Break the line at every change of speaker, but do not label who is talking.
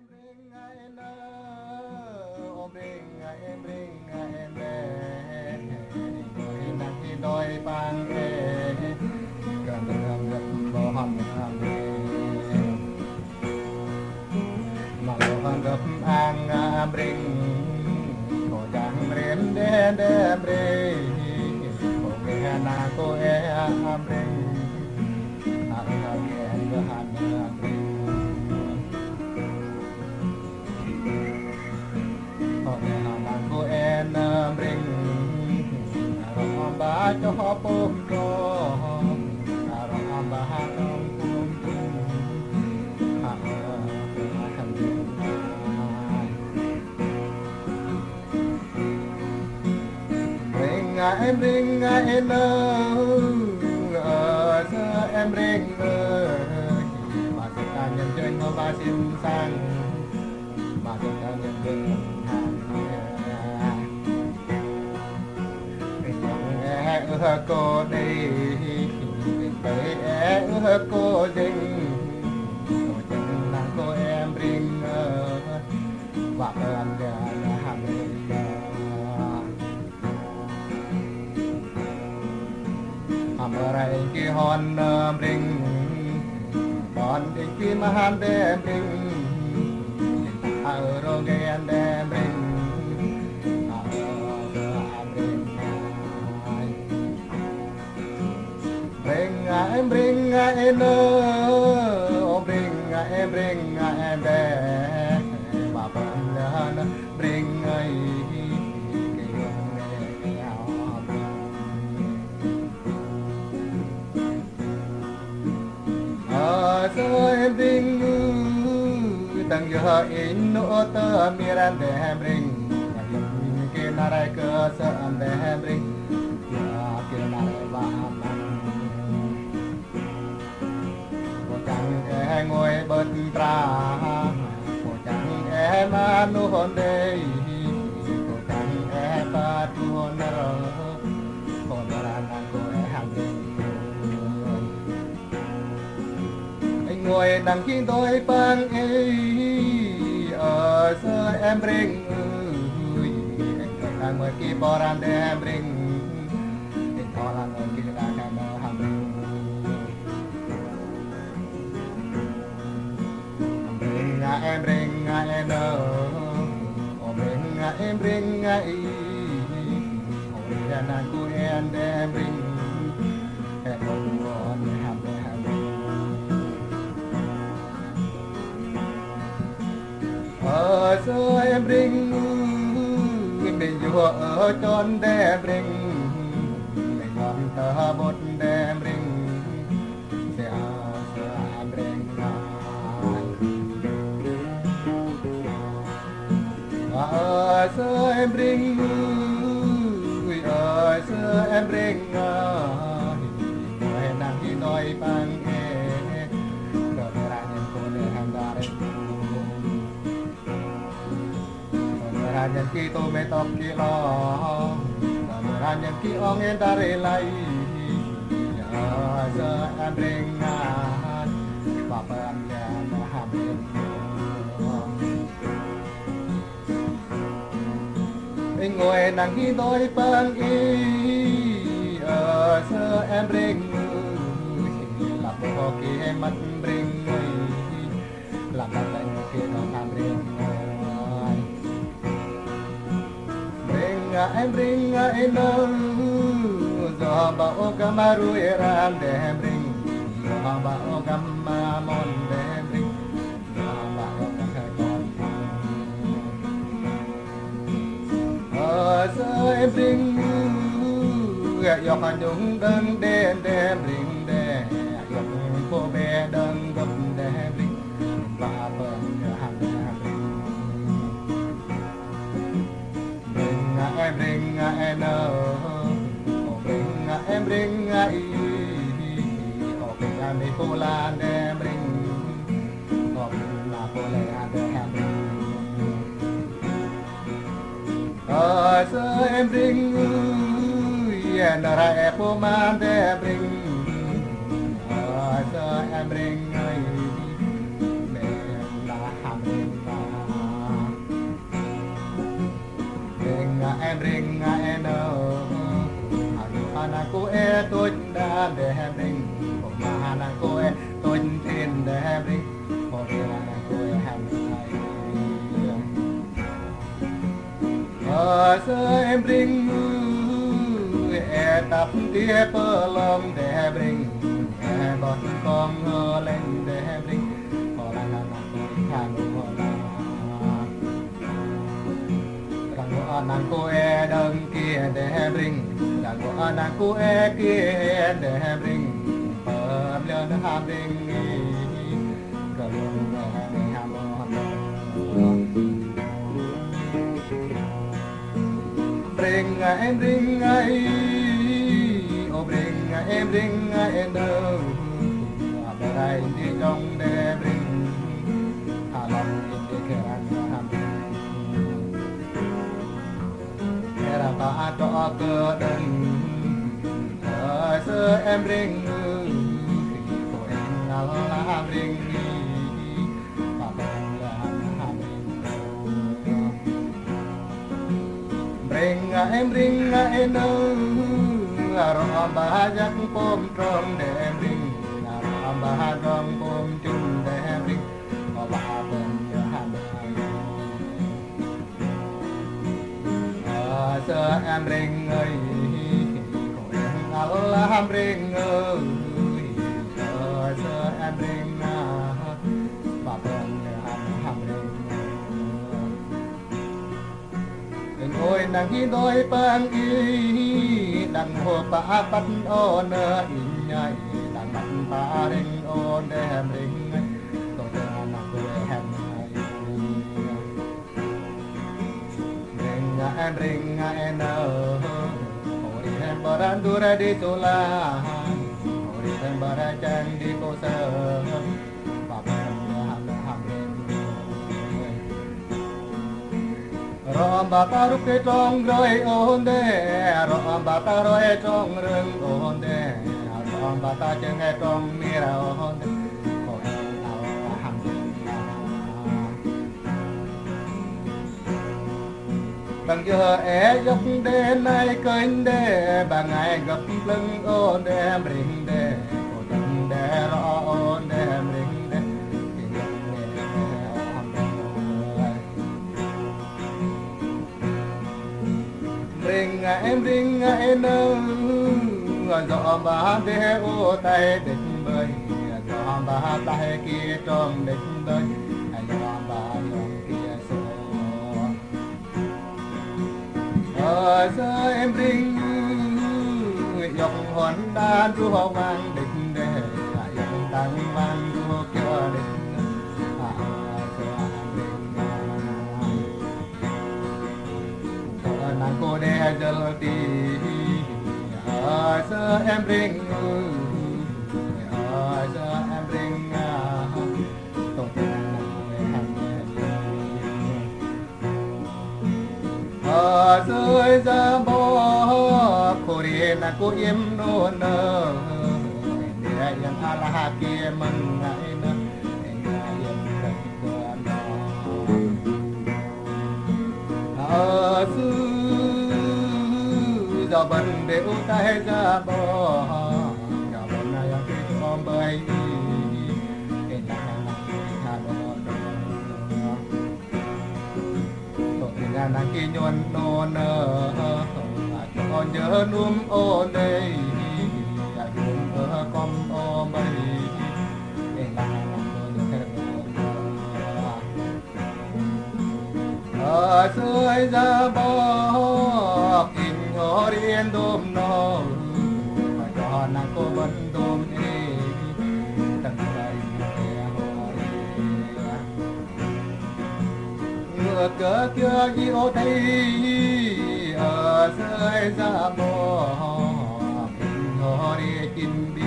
bring em nơ ôm bring em bé người nắng khi đôi băng e cần đường gặp bò hòn mà bò hòn gặp ang bring ngồi đang rem đe bring ngồi nghe na cô e bring ang nghe hàn bring cô em bring ba cho bom cho ba bring em bring em em bring mà tất cả nhân dân nó ba xin sang mà tất cả nhân dân cô đi về cô dinh cô chân là cô em bring và em là hàng Amarai ki hon bring bon ding ki mahan de bring arogen de bring em bring em bring em bé bà bạn là bring ấy so em bring tang yo in no ta miran de em bring ke narai ke sa em de em bring ya ke narai ba ngồi bên tra cô chẳng em nu hôn đây cô chẳng em ba tu hôn nở hôn ra nàng cô hàng anh ngồi đằng khi tôi băng ấy ở sơ em bring anh ngồi kia bò ran để em bring anh thò ran ngồi kia ra cái mơ hàng em bring em em bring ai ôi na cô em bring em con ham ở xưa em bring mình vừa ở tròn để bring mình làm tờ bột để bring sẽ em bring ở xưa em bring ở xưa em bring người nàng khi nói bằng nghe rồi ra nhân cô để hàng đa rồi ra nhân khi tôi mới tóc khi lo rồi ra nhân khi ông em ta rê lại ở xưa em bring bà em nhà hàm em ngồi nắng khi tôi băng y ở sơ em bring làm bộ kia em mắt bring làm mặt lạnh kia nó làm bring em bring em do bao kamaru eran để em bring do bao kamamon để em bring do bao sơ em bring yo han dung đơn đen bring đe yo cô bé đơn gấp đe bring và bần hàng bring em em bring ai bring đi cô la đe bring là cô la đe bring sơ em bring nara e po man de bring sơ em bring ai me la ham để bring một mà nàng cô tôi trên để bring một là nàng cô hàng ngày sơ em bring tập tia pơ lom để bring bọt con lên để bring họ là nàng cô hàng nàng cô đơn kia để bring nàng cô nàng cô kia để bring bơm lên ham bring cầm ham bring em bring ai ô bring em bring em đâu đây đi trong để bring hà lòng đi kề ham ra ta cho cơ đơn sơ em bring cô em là bring ta bên là bring em bring em đâu ro ba giác pom trong để em bring ro ba trong pom chung để em bring có ba bên sơ em bring ơi cô em là bring ơi sơ em bring bà bên bring ngồi nàng hi đôi bang y đằng hồ ba bắt ôn in nhai đằng bắt ba ring ôn để em bring tôi đang nàng cô em em bring em ori em baran dura di tulah ori em baracang di kosa papa ham rom bata ruke trong roi onde rom bata roi trong rừng onde rom bata cheng trong mira onde bằng giờ dốc đến nay kênh đê bằng ngày gặp lưng ôn đêm rình đê cô chân đê rõ ôn đêm rình đê rình em đâu gió ba đê ô tay địch bơi gió ba tay kia trong địch bơi gió ba trong kia sơ em bring dọc hòn đan ru hoa vang địch để dọc tăng vang ru kia địch sơ nàng cô đe jal ti sơ em bring sơ em bring rơi ra bó cô đi là cô im nôn nơ để yang ala kia mừng ngại nơ yang cần quan đó sư giờ bần để u tay ra bó giờ bần này yang cái con bay nàng kia nhuận nôn cho nhớ núm ôn đây núm con ôm bay rơi ra bó in ngó riêng đôm nó cho nàng cô vẫn đôm đi tận đây ngựa cờ kia yêu thấy rơi ra bó in ngó đi kinh